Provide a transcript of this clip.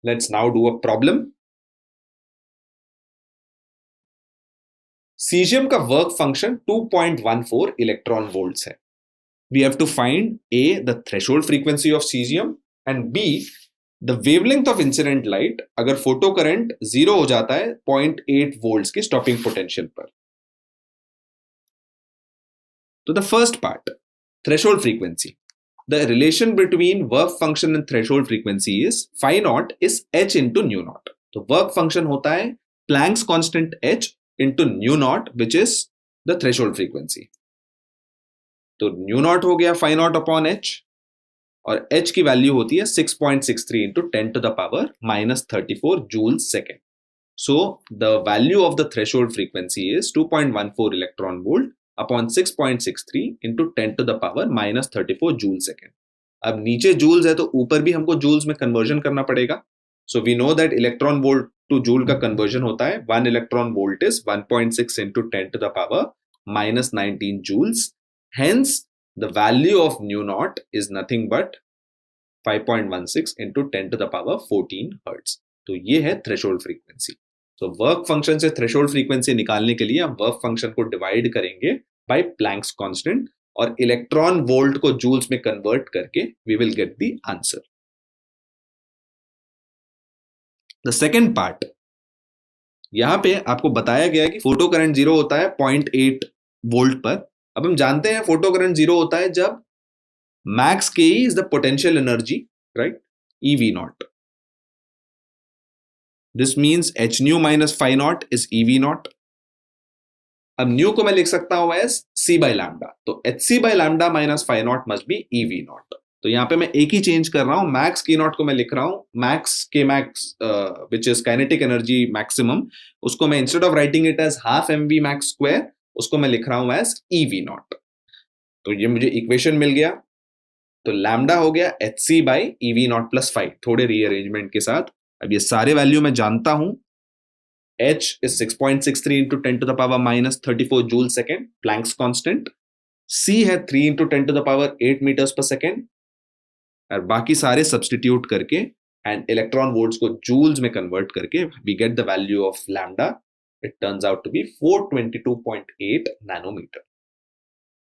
Let's now do a problem. Caesium का work function 2.14 electron volts है. We have to find A, the threshold frequency of cesium, and B, the wavelength of incident light अगर photo current 0 हो जाता है 0.8 volts की stopping potential पर. तो the first part, threshold frequency. The relation between work function and threshold frequency is phi naught is h into nu naught. तो work function होता है Planck's constant h into nu naught, which is the threshold frequency. तो nu naught हो गया phi naught upon h, और h की value होती है 6.63 into 10 to the power minus 34 joules second. So the value of the threshold frequency is 2.14 electron volt upon 6.63 into 10 to the power minus 34 joule second. अब नीचे joules है तो ऊपर भी हमको joules में conversion करना पड़ेगा. So we know that electron volt to joule का conversion होता है 1 electron volt is 1.6 into 10 to the power minus 19 joules. Hence the value of nu naught is nothing but 5.16 into 10 to the power 14 hertz. तो ये है threshold frequency. तो work function से threshold frequency निकालने के लिए हम वर्क फंक्शन को डिवाइड करेंगे बाय प्लैंक्स कांस्टेंट और इलेक्ट्रॉन वोल्ट को जूल्स में कन्वर्ट करके we will get the answer. The second part, यहां पे आपको बताया गया है कि फोटो करंट 0 होता है 0.8 वोल्ट पर. अब हम जानते हैं फोटो करंट 0 होता है जब मैक्स के is the potential energy, right, EV not. This means h nu minus phi naught is EV naught. अब nu को मैं लिख सकता हूं एज c by lambda. तो hc by lambda minus phi naught must be EV naught. तो यहां पे मैं एक ही चेंज कर रहा हूं, मैक्स k naught को मैं लिख रहा हूं max k max which is kinetic energy maximum, उसको मैं instead of writing it as half mv max square उसको मैं लिख रहा हूं एज EV naught. तो ये मुझे इक्वेशन मिल गया. तो लैम्डा हो गया hc by EV naught plus phi, थोड़े रीअरेंजमेंट के साथ. अब ये सारे वैल्यू मैं जानता हूं. h is 6.63 into 10 to the power minus 34 joule second, Planck's constant. c है 3 into 10 to the power 8 meters per second. और बाकी सारे सब्स्टिट्यूट करके एंड इलेक्ट्रॉन वोल्ट्स को जूल्स में कन्वर्ट करके we get the value of lambda. It turns out to be 422.8 nanometre.